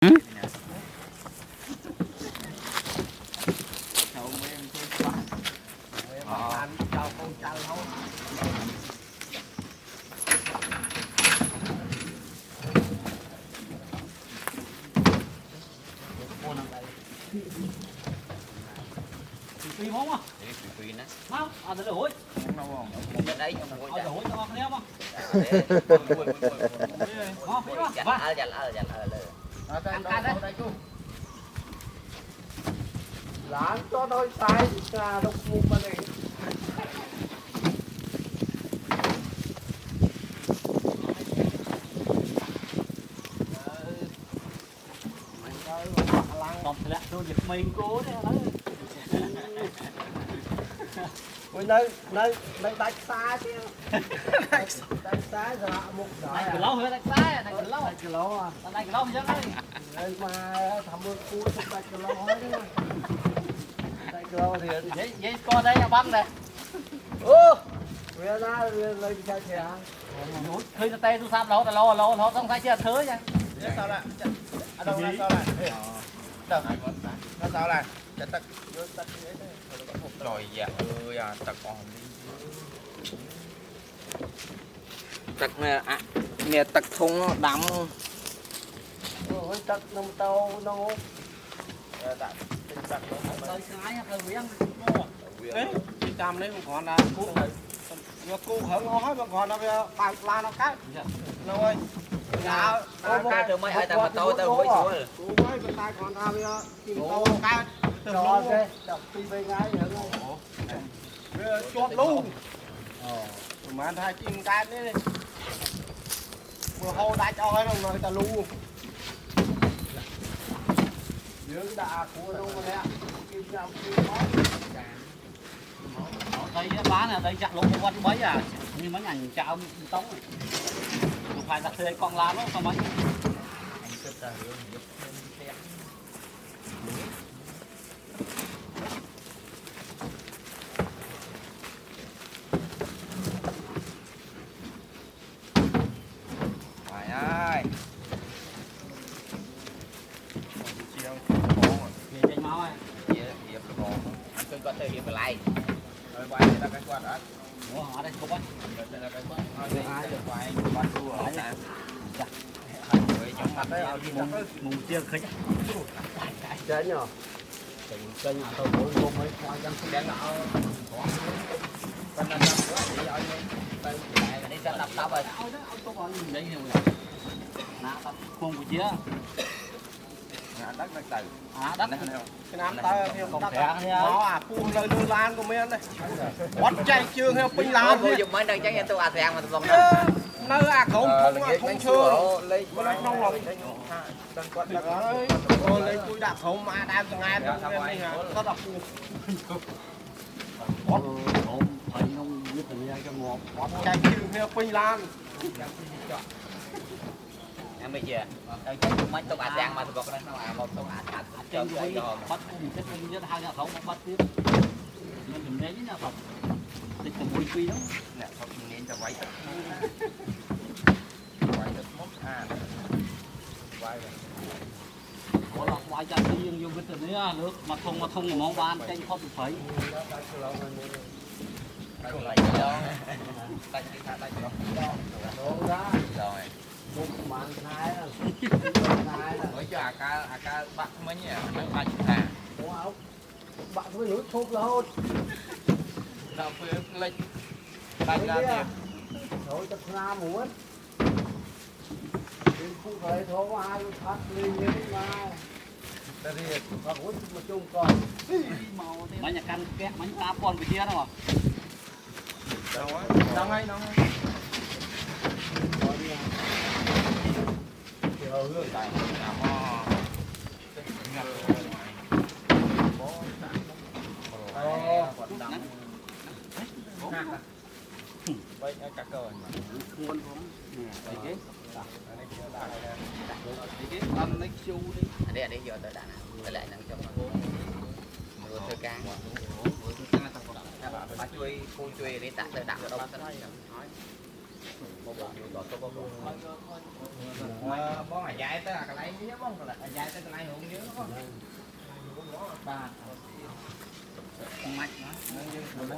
Tùy không à? Tùy nè. Không, à thế là hối. Một cái đấy trong hối. À hối cho anh em không? Lán cho đôi sai cả độc mục mà này. Còn lại tôi giật mình cố đấy đó. Ôi nơi đánh xa chứ. Đánh xa rồi một đó. Đánh cái lâu hơi đánh xa, đánh cái lâu. Đánh cái lâu à. Đánh cái lâu chứ đấy. Đây mà thầm một cú đánh cái lâu hết đấy. Đánh cái lâu thì Vậy con đây là băng này. ô về ra lên xe xe. Khi nó tay tôi sắp lâu nó không phải chưa thứ nha. Sao lại? Ở đâu ra sao lại? Đâu? Nó sao lại? Chặt tắt vô tắt thế đấy. Rồi dạ ơi à tật còn tật nè tật thùng đậm. Ôi tắt nông tàu nông. Tay cái hơi biến. Đấy, đi cầm đấy còn là cô hưởng hói mà còn là bàn la nó cắt. Nó ơi. Dạ, Cái từ mấy ai ta mà tôi hối chúa. Cô ơi, bên tay còn ra bây giờ tìm tàu cắt. Cho cái chọc đi bên gái nữa không? Chọt luôn. Mà anh hai chim cắt đấy. Vừa hô đã cho hết rồi ta luôn. Dưỡng đã của đâu mà nè. Kim nhầm kim mói. Đây bán là đây chặt lông quanh mấy à, như mấy ngành chạo tống này. Không phải là thuê con lá nó không mấy. Trời ơi. Về trên máu ấy. Hiệp rồi. Anh tôi có thể hiệp lại. Rồi quay ra cái quạt đó. Ủa, ở đây không có. Đây là cái quạt. Đây ai được quay quạt đua ở đây. Trong mặt đấy Mùng chiêng khích. Chết nhờ. Cây nhà tôi mỗi hôm mấy khoai trăm đang ở con anh quá thì ở đây đi ra tập tập rồi có bao nhiêu đấy nhiều nè tập không của chia đất đất từ đất Cái nam ta theo đất nó à phun lời lư lan của mình đây. Quát chạy trường theo pin lan tôi dùng mấy đang chắc tôi à thèm mà tôi nơi à không không chưa lấy nông lòng rồi lấy cùi đạp không mà đang từ ngày có đập phải nông như thế này cho ngon chạy trường theo pin lan em bây giờ chắc mấy tôi à thèm mà tôiบอกnó à một tôi à trên cái bắt mình sẽ cùng với hai nhà thầu bắt tiếp mình tìm đến nhà thầu thì từng quy quy đó nè không nên cho quay được mốt à quay có là quay cho riêng vô cái tình ấy nước mà không mà món ban trên không phải lại đó lại rồi một màn thái mới cho AK bắt mấy nhỉ nó bắt thà bạn với núi thuốc lâu đâu phải lấy đánh ra thì rồi tập ra muốn không phải thố ai phát ly như mà ta đi và muốn mà chung còn mấy nhà căn kẹt mấy cá con bị chia đâu đâu ngay hương tại nào ho ngập vậy cả cờ khuôn đấy cái ăn lấy chu đi đây giờ tới đà nẵng lại nắng trong mưa thời can bà chui cô chui để tạt tới đảo đâu tới nói bón là dài tới là cái lấy nhớ bón là dài tới cái lấy hưởng nhớ nó không ba mạch nó